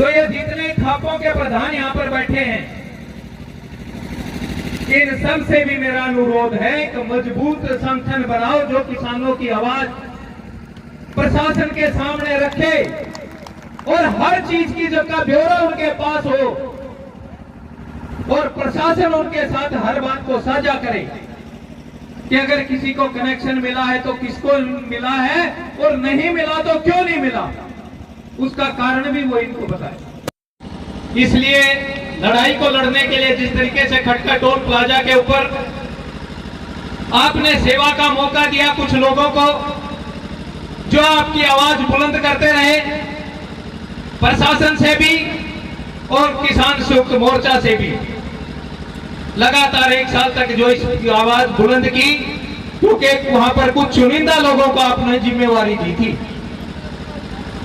तो ये जितने खापों के प्रधान यहाँ पर बैठे हैं, इन सब से भी मेरा अनुरोध है कि मजबूत संगठन बनाओ जो किसानों की आवाज प्रशासन के सामने रखे और हर चीज की जब ब्यौरा उनके पास हो और प्रशासन उनके साथ हर बात को साझा करे कि अगर किसी को कनेक्शन मिला है तो किसको मिला है और नहीं मिला तो क्यों नहीं मिला, उसका कारण भी वो इनको बताए। इसलिए लड़ाई को लड़ने के लिए जिस तरीके से खटका टोल प्लाजा के ऊपर आपने सेवा का मौका दिया कुछ लोगों को जो आपकी आवाज बुलंद करते रहे, प्रशासन से भी और किसान संयुक्त मोर्चा से भी लगातार 1 साल तक जो इस आवाज बुलंद की, क्योंकि वहां पर कुछ चुनिंदा लोगों को आपने जिम्मेवारी दी थी।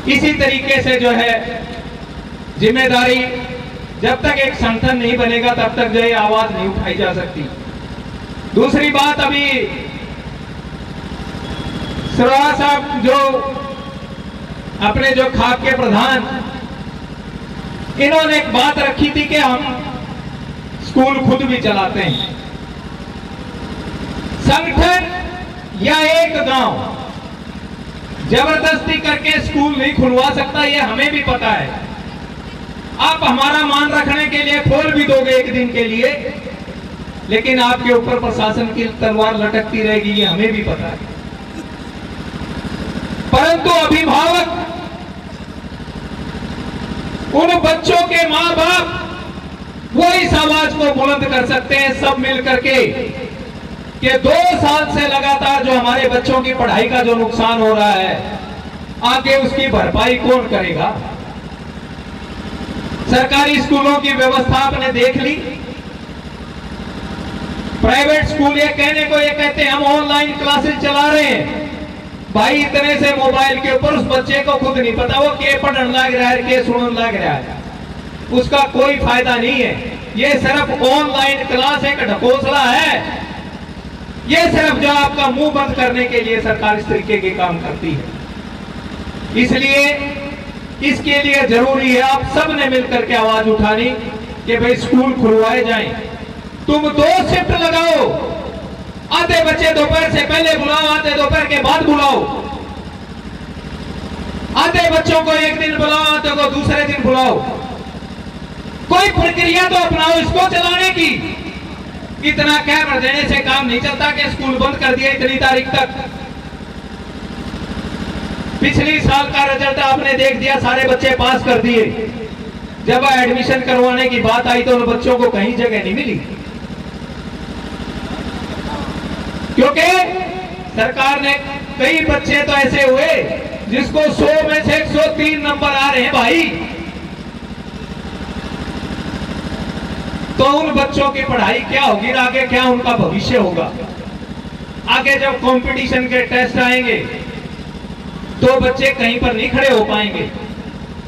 इसी तरीके से जो है जिम्मेदारी, जब तक एक संगठन नहीं बनेगा तब तक जो है आवाज नहीं उठाई जा सकती। दूसरी बात, अभी सरवा साहब जो अपने जो खाप के प्रधान, इन्होंने एक बात रखी थी कि हम स्कूल खुद भी चलाते हैं। संगठन या एक गांव जबरदस्ती करके स्कूल नहीं खुलवा सकता, ये हमें भी पता है। आप हमारा मान रखने के लिए खोल भी दोगे एक दिन के लिए, लेकिन आपके ऊपर प्रशासन की तलवार लटकती रहेगी, ये हमें भी पता है। परंतु अभिभावक, उन बच्चों के मां बाप, वो इस आवाज को बुलंद कर सकते हैं सब मिल करके कि 2 साल से लगातार जो हमारे बच्चों की पढ़ाई का जो नुकसान हो रहा है, आगे उसकी भरपाई कौन करेगा। सरकारी स्कूलों की व्यवस्था आपने देख ली, प्राइवेट स्कूल ये कहते हैं हम ऑनलाइन क्लासेस चला रहे हैं। भाई इतने से मोबाइल के ऊपर उस बच्चे को खुद नहीं पता वो के पढ़ने लग रहा है, के सुनने लग रहा है, उसका कोई फायदा नहीं है। ये सिर्फ ऑनलाइन क्लास एक ढकोसला है, ये सिर्फ जो आपका मुंह बंद करने के लिए सरकार इस तरीके के काम करती है। इसलिए इसके लिए जरूरी है आप सब ने मिलकर के आवाज उठानी कि भाई स्कूल खुलवाए जाएं। तुम 2 शिफ्ट लगाओ, आधे बच्चे दोपहर से पहले बुलाओ, आधे दोपहर के बाद बुलाओ। आधे बच्चों को एक दिन बुलाओ, आधे को दूसरे दिन बुलाओ। कोई प्रक्रिया तो अपनाओ इसको चलाने की। इतना कह देने से काम नहीं चलता कि स्कूल बंद कर दिया इतनी तारीख तक। पिछली साल का रिजल्ट आपने देख दिया, सारे बच्चे पास कर दिए। जब एडमिशन करवाने की बात आई तो उन बच्चों को कहीं जगह नहीं मिली, क्योंकि सरकार ने कई बच्चे तो ऐसे हुए जिसको 100 में से 103 नंबर आ रहे हैं भाई। तो उन बच्चों की पढ़ाई क्या होगी, आगे क्या उनका भविष्य होगा। आगे जब कंपटीशन के टेस्ट आएंगे तो बच्चे कहीं पर नहीं खड़े हो पाएंगे।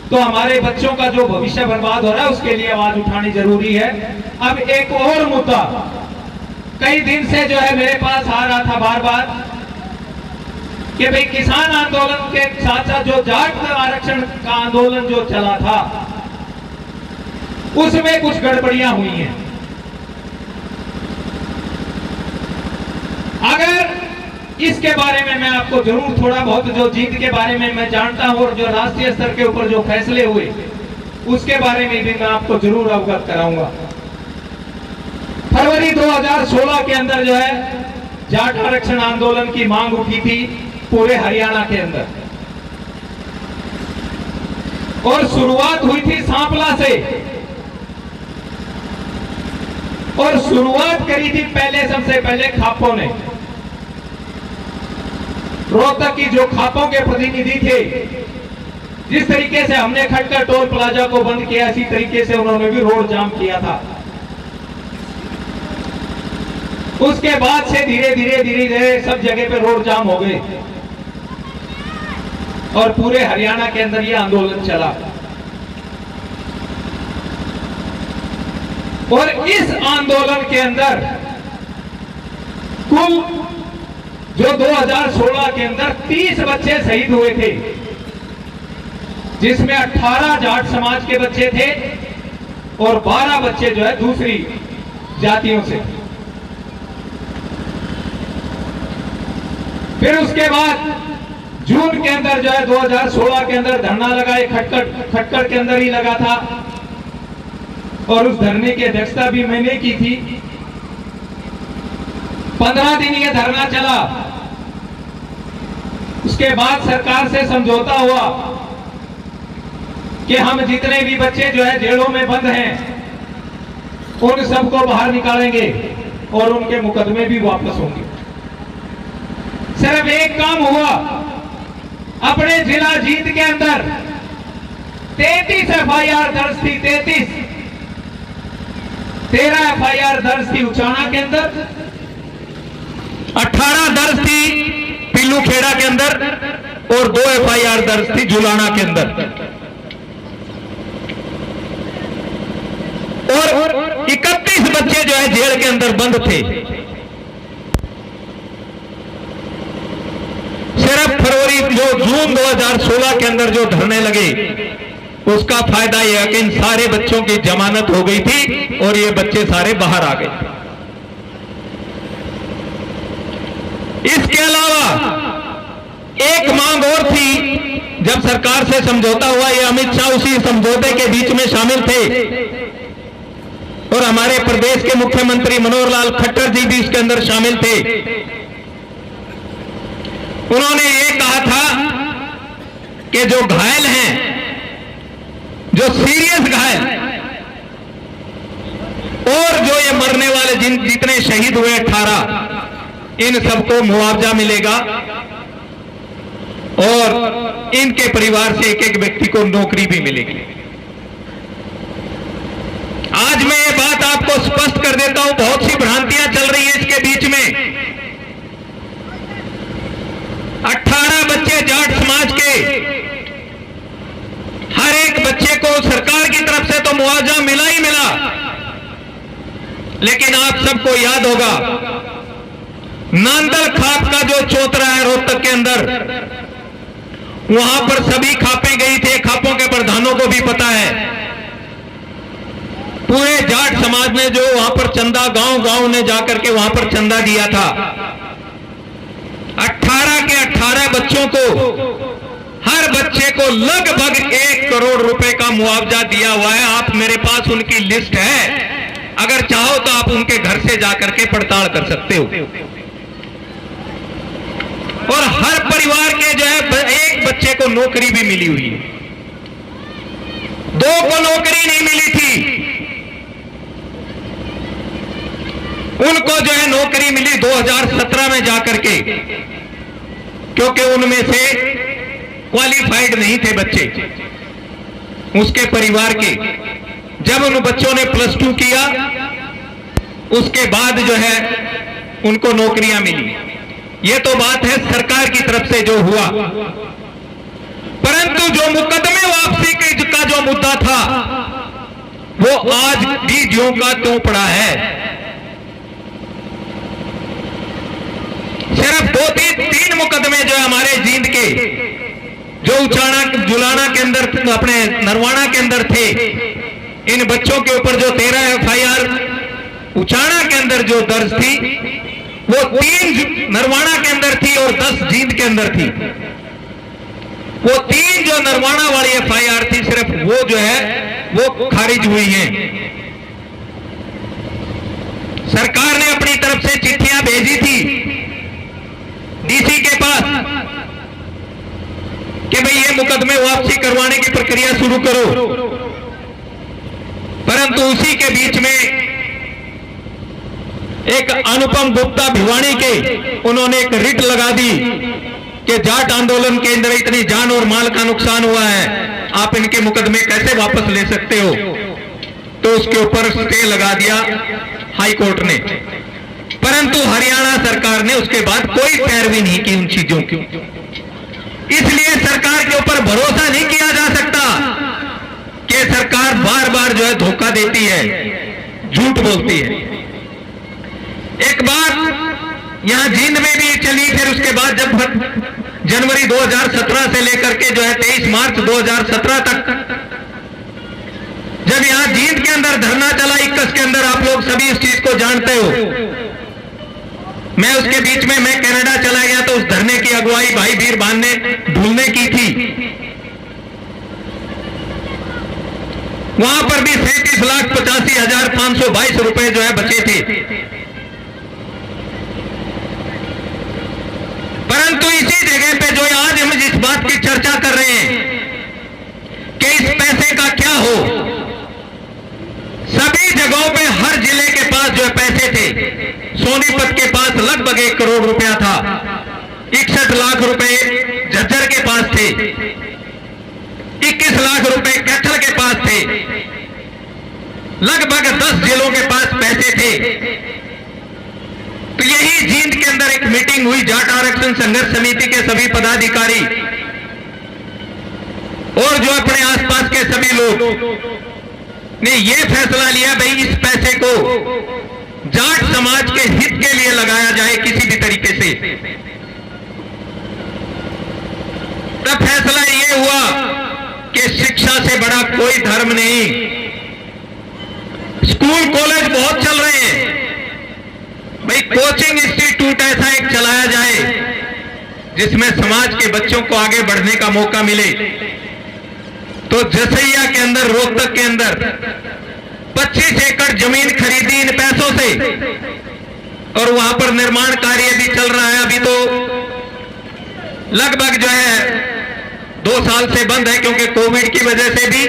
तो हमारे बच्चों का जो भविष्य बर्बाद हो रहा है उसके लिए आवाज उठानी जरूरी है। अब एक और मुद्दा कई दिन से जो है मेरे पास आ रहा था बार बार कि भाई किसान आंदोलन के साथ साथ जो जाट आरक्षण का आंदोलन जो चला था उसमें कुछ गड़बड़ियां हुई हैं। अगर इसके बारे में मैं आपको जरूर थोड़ा बहुत जो जीत के बारे में मैं जानता हूं और जो राष्ट्रीय स्तर के ऊपर जो फैसले हुए उसके बारे में भी मैं आपको जरूर अवगत कराऊंगा। फरवरी 2016 के अंदर जो है जाट आरक्षण आंदोलन की मांग उठी थी पूरे हरियाणा के अंदर, और शुरुआत हुई थी सांपला से, और शुरुआत करी थी सबसे पहले खापों ने। रोहतक की जो खापों के प्रतिनिधि थे, जिस तरीके से हमने खटका टोल प्लाजा को बंद किया, इसी तरीके से उन्होंने भी रोड जाम किया था। उसके बाद से धीरे धीरे सब जगह पे रोड जाम हो गए और पूरे हरियाणा के अंदर ये आंदोलन चला। और इस आंदोलन के अंदर कुल जो 2016 के अंदर 30 बच्चे शहीद हुए थे, जिसमें 18 जाट समाज के बच्चे थे और 12 बच्चे जो है दूसरी जातियों से। फिर उसके बाद जून के अंदर जो है 2016 के अंदर धरना लगा, खटकड़ के अंदर ही लगा था और उस धरने की अध्यक्षता भी मैंने की थी। 15 दिन ये धरना चला। उसके बाद सरकार से समझौता हुआ कि हम जितने भी बच्चे जो है जेलों में बंद हैं उन सबको बाहर निकालेंगे और उनके मुकदमे भी वापस होंगे। सिर्फ एक काम हुआ, अपने जिला जीत के अंदर 33 FIR दर्ज थी, 13 FIR दर्ज थी उचाना के अंदर, 18 दर्ज थी पीलू खेड़ा के अंदर और 2 FIR दर्ज थी जुलाना के अंदर। और 31 बच्चे जो है जेल के अंदर बंद थे। सिर्फ फरवरी जो जून 2016 के अंदर जो धरने लगे उसका फायदा यह है कि इन सारे बच्चों की जमानत हो गई थी और ये बच्चे सारे बाहर आ गए। इसके अलावा एक मांग और थी, जब सरकार से समझौता हुआ, ये अमित शाह उसी समझौते के बीच में शामिल थे और हमारे प्रदेश के मुख्यमंत्री मनोहर लाल खट्टर जी भी इसके अंदर शामिल थे। उन्होंने ये कहा था कि जो घायल हैं, जो सीरियस घायल और जो ये मरने वाले जितने शहीद हुए 18, इन सबको मुआवजा मिलेगा और इनके परिवार से एक एक व्यक्ति को नौकरी भी मिलेगी। आज मैं ये बात आपको स्पष्ट कर देता हूं, बहुत सी भ्रांतियां चल रही हैं इसके बीच में। 18 बच्चे जाट समाज के, हर एक बच्चे को सरकार की तरफ से तो मुआवजा मिला ही मिला, लेकिन आप सबको याद होगा नांदल खाप का जो चौतरा है रोहतक के अंदर, वहां पर सभी खापें गई थे, खापों के प्रधानों को भी पता है। पूरे जाट समाज ने जो वहां पर चंदा, गांव गांव ने जाकर के वहां पर चंदा दिया था। 18 के 18 बच्चों को, हर बच्चे को लगभग 1 करोड़ रुपए का मुआवजा दिया हुआ है। आप, मेरे पास उनकी लिस्ट है, अगर चाहो तो आप उनके घर से जाकर के पड़ताल कर सकते हो। और हर परिवार के जो है एक बच्चे को नौकरी भी मिली हुई है। 2 को नौकरी नहीं मिली थी, उनको जो है नौकरी मिली 2017 में जाकर के, क्योंकि उनमें से क्वालिफाइड नहीं थे बच्चे उसके परिवार के। जब उन बच्चों ने +2 किया उसके बाद जो है उनको नौकरियां मिली। ये तो बात है सरकार की तरफ से जो हुआ, परंतु जो मुकदमे वापसी का जो मुद्दा था वो आज भी ज्यों का त्यों पड़ा है। सिर्फ 2-3 मुकदमे जो है हमारे जींद के, जो उचाना जुलाना के अंदर, अपने नरवाना के अंदर थे, इन बच्चों के ऊपर जो 13 FIR उचाना के अंदर जो दर्ज थी वो 3 नरवाना के अंदर थी और 10 जींद के अंदर थी। वो 3 जो नरवाना वाली FIR थी, सिर्फ वो जो है वो खारिज हुई है। सरकार ने अपनी तरफ से चिट्ठियां भेजी थी DC के पास कि भाई ये मुकदमे वापसी करवाने की प्रक्रिया शुरू करो, परंतु उसी के बीच में एक अनुपम गुप्ता भिवानी के, उन्होंने एक रिट लगा दी कि जाट आंदोलन के अंदर इतनी जान और माल का नुकसान हुआ है, आप इनके मुकदमे कैसे वापस ले सकते हो। तो उसके ऊपर स्टे लगा दिया हाई कोर्ट ने, परंतु हरियाणा सरकार ने उसके बाद कोई पैरवी नहीं की उन चीजों की। इसलिए सरकार के ऊपर भरोसा नहीं किया जा सकता कि सरकार बार बार जो है धोखा देती है, झूठ बोलती है। एक बात यहां जींद में भी चली, फिर उसके बाद जब जनवरी 2017 से लेकर के जो है 23 मार्च 2017 तक जब यहां जींद के अंदर धरना चला, 21 के अंदर, आप लोग सभी इस चीज को जानते हो। मैं उसके बीच में मैं कनाडा चला गया तो उस धरने की अगुवाई भाई वीरभान ने ढूंढने की थी। वहां पर भी 37,85,522 रुपए जो है बचे थे। परंतु इसी जगह पे जो है आज हम इस बात की चर्चा कर रहे हैं कि इस पैसे का क्या हो। सभी जगहों पे हर जिले के पास जो है पैसे थे। सोनीपत के पास लगभग 1 करोड़ रुपया था, 61 लाख रुपए झज्जर के पास थे, 21 लाख रुपए कैथल के पास थे, लगभग 10 जिलों के पास पैसे थे। तो यही जींद के अंदर एक मीटिंग हुई, जाट आरक्षण संघर्ष समिति के सभी पदाधिकारी और जो अपने आसपास के सभी लोग ने यह फैसला लिया, भाई इस पैसे को जाट समाज के हित के लिए लगाया जाए किसी भी तरीके से। तब फैसला यह हुआ कि शिक्षा से बड़ा कोई धर्म नहीं। स्कूल कॉलेज बहुत चल रहे हैं, भाई कोचिंग इंस्टीट्यूट ऐसा एक चलाया जाए जिसमें समाज के बच्चों को आगे बढ़ने का मौका मिले। तो जसैया के अंदर, रोहतक के अंदर 25 एकड़ जमीन खरीदी इन पैसों से और वहां पर निर्माण कार्य भी चल रहा है। अभी तो लगभग जो है 2 साल से बंद है क्योंकि कोविड की वजह से भी,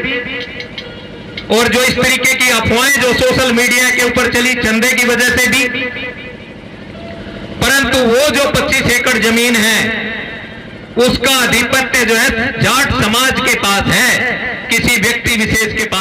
और जो इस तरीके की अफवाहें जो सोशल मीडिया के ऊपर चली चंदे की वजह से भी। परंतु वो जो 25 एकड़ जमीन है उसका आधिपत्य जो है जाट समाज के पास है, किसी व्यक्ति विशेष के पास